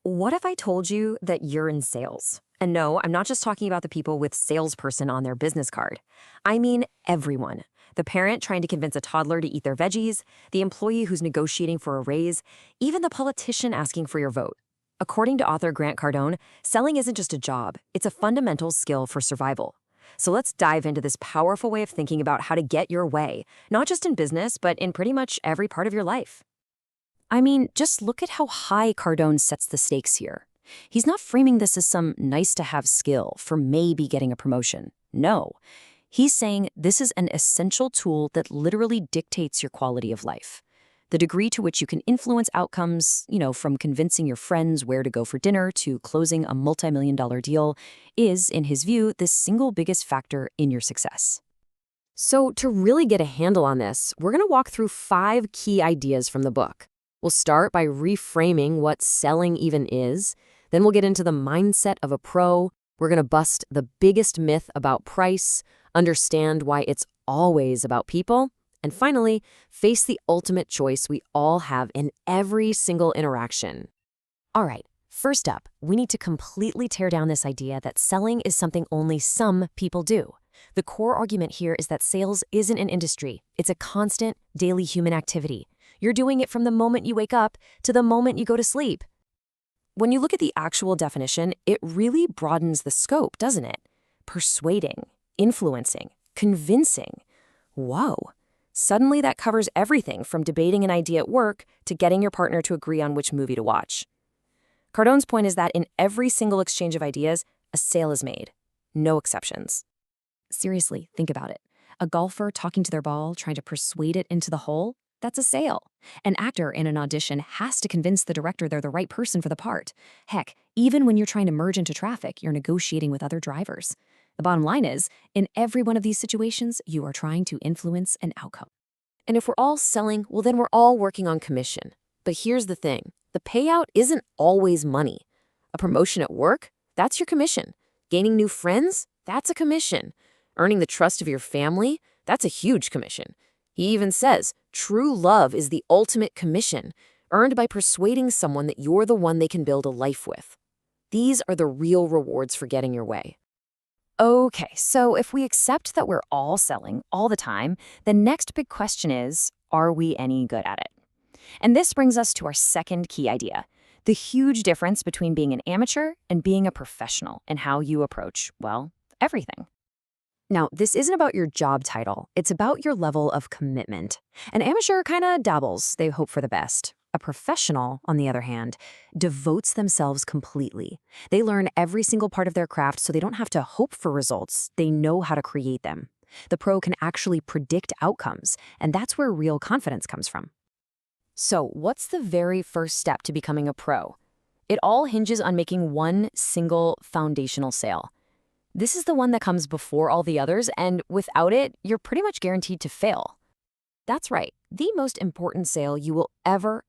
What if I told you that you're in sales? And no, I'm not just talking about the people with salesperson on their business card. I mean everyone. The parent trying to convince a toddler to eat their veggies, the employee who's negotiating for a raise, even the politician asking for your vote. According to author Grant Cardone, selling isn't just a job, it's a fundamental skill for survival. So let's dive into this powerful way of thinking about how to get your way, not just in business, but in pretty much every part of your life. I mean, just look at how high Cardone sets the stakes here. He's not framing this as some nice-to-have skill for maybe getting a promotion. No. He's saying this is an essential tool that literally dictates your quality of life. The degree to which you can influence outcomes, from convincing your friends where to go for dinner to closing a multi-million-dollar deal, is, in his view, the single biggest factor in your success. So to really get a handle on this, we're going to walk through 5 key ideas from the book. We'll start by reframing what selling even is. Then we'll get into the mindset of a pro. We're going to bust the biggest myth about price, understand why it's always about people, and finally, face the ultimate choice we all have in every single interaction. All right, first up, we need to completely tear down this idea that selling is something only some people do. The core argument here is that sales isn't an industry. It's a constant, daily human activity. You're doing it from the moment you wake up to the moment you go to sleep. When you look at the actual definition, it really broadens the scope, doesn't it? Persuading, influencing, convincing. Whoa. Suddenly that covers everything from debating an idea at work to getting your partner to agree on which movie to watch. Cardone's point is that in every single exchange of ideas, a sale is made. No exceptions. Seriously, think about it. A golfer talking to their ball, trying to persuade it into the hole? That's a sale. An actor in an audition has to convince the director they're the right person for the part. Heck, even when you're trying to merge into traffic, you're negotiating with other drivers. The bottom line is, in every one of these situations, you are trying to influence an outcome. And if we're all selling, well, then we're all working on commission. But here's the thing. The payout isn't always money. A promotion at work? That's your commission. Gaining new friends? That's a commission. Earning the trust of your family? That's a huge commission. He even says, true love is the ultimate commission, earned by persuading someone that you're the one they can build a life with. These are the real rewards for getting your way. Okay, so if we accept that we're all selling all the time, the next big question is, are we any good at it? And this brings us to our second key idea, the huge difference between being an amateur and being a professional and how you approach, well, everything. Now, this isn't about your job title. It's about your level of commitment. An amateur kind of dabbles. They hope for the best. A professional, on the other hand, devotes themselves completely. They learn every single part of their craft so they don't have to hope for results. They know how to create them. The pro can actually predict outcomes, and that's where real confidence comes from. So, what's the very first step to becoming a pro? It all hinges on making one single foundational sale. This is the one that comes before all the others, and without it, you're pretty much guaranteed to fail. That's right. The most important sale you will ever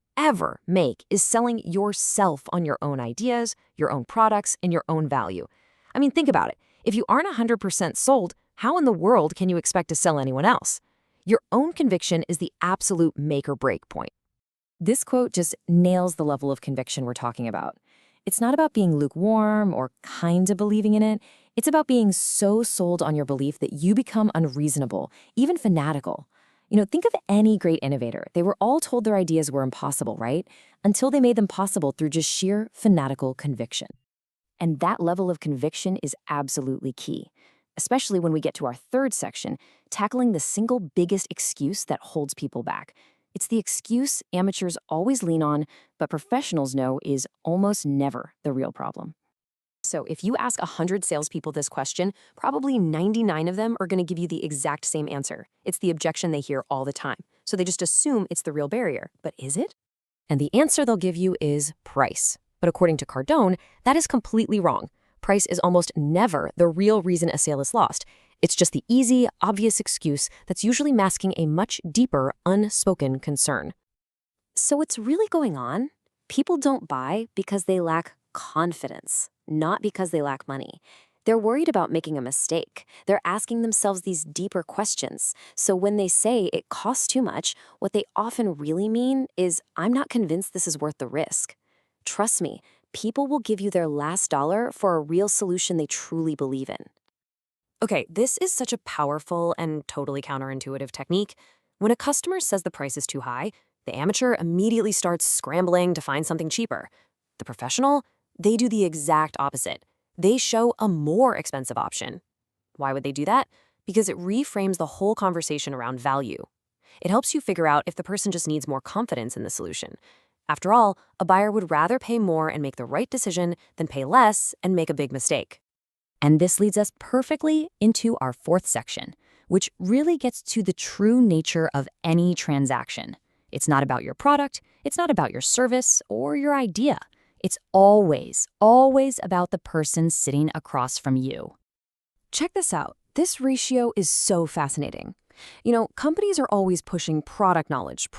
make is selling yourself on your own ideas, your own products, and your own value. I mean, think about it. If you aren't 100% sold, how in the world can you expect to sell anyone else? Your own conviction is the absolute make or break point. This quote just nails the level of conviction we're talking about. It's not about being lukewarm or kind of believing in it. It's about being so sold on your belief that you become unreasonable, even fanatical. Think of any great innovator. They were all told their ideas were impossible, right? Until they made them possible through just sheer fanatical conviction. And that level of conviction is absolutely key, especially when we get to our third section, tackling the single biggest excuse that holds people back. It's the excuse amateurs always lean on, but professionals know is almost never the real problem. So if you ask 100 salespeople this question, probably 99 of them are going to give you the exact same answer. It's the objection they hear all the time. So they just assume it's the real barrier. But is it? And the answer they'll give you is price. But according to Cardone, that is completely wrong. Price is almost never the real reason a sale is lost. It's just the easy, obvious excuse that's usually masking a much deeper, unspoken concern. So what's really going on? People don't buy because they lack confidence, not because they lack money. They're worried about making a mistake. They're asking themselves these deeper questions. So when they say it costs too much, what they often really mean is, I'm not convinced this is worth the risk. Trust me, people will give you their last dollar for a real solution they truly believe in. Okay, this is such a powerful and totally counterintuitive technique. When a customer says the price is too high, the amateur immediately starts scrambling to find something cheaper. The professional, they do the exact opposite. They show a more expensive option. Why would they do that? Because it reframes the whole conversation around value. It helps you figure out if the person just needs more confidence in the solution. After all, a buyer would rather pay more and make the right decision than pay less and make a big mistake. And this leads us perfectly into our fourth section, which really gets to the true nature of any transaction. It's not about your product, it's not about your service or your idea. It's always, always about the person sitting across from you. Check this out. This ratio is so fascinating. Companies are always pushing product knowledge,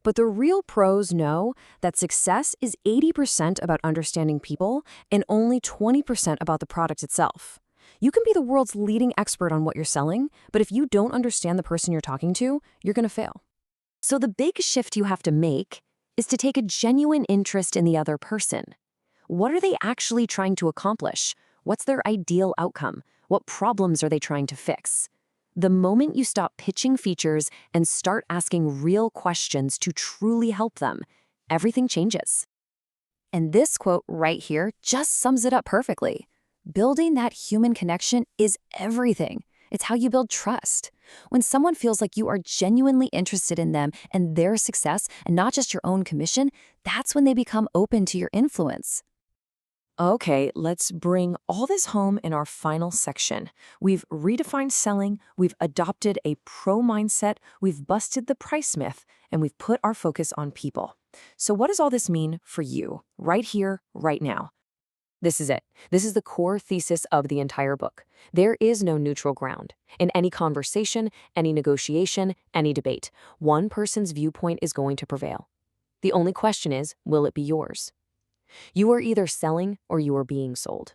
but the real pros know that success is 80% about understanding people and only 20% about the product itself. You can be the world's leading expert on what you're selling, but if you don't understand the person you're talking to, you're going to fail. So the big shift you have to make is to take a genuine interest in the other person. What are they actually trying to accomplish? What's their ideal outcome? What problems are they trying to fix? The moment you stop pitching features and start asking real questions to truly help them, everything changes. And this quote right here just sums it up perfectly. Building that human connection is everything. It's how you build trust. When someone feels like you are genuinely interested in them and their success and not just your own commission, that's when they become open to your influence. Okay, let's bring all this home in our final section. We've redefined selling, we've adopted a pro mindset, we've busted the price myth, and we've put our focus on people. So what does all this mean for you, right here, right now? This is it. This is the core thesis of the entire book. There is no neutral ground. In any conversation, any negotiation, any debate, one person's viewpoint is going to prevail. The only question is, will it be yours? You are either selling or you are being sold.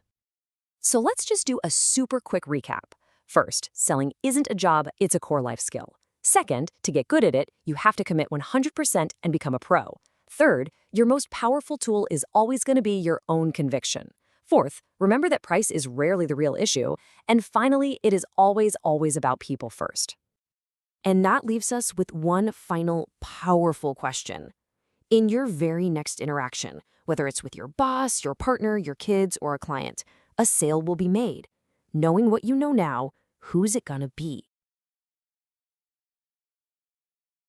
So let's just do a super quick recap. First, selling isn't a job, it's a core life skill. Second, to get good at it, you have to commit 100% and become a pro. Third, your most powerful tool is always going to be your own conviction. Fourth, remember that price is rarely the real issue. And finally, it is always, always about people first. And that leaves us with one final powerful question. In your very next interaction, whether it's with your boss, your partner, your kids, or a client, a sale will be made. Knowing what you know now, who's it gonna be?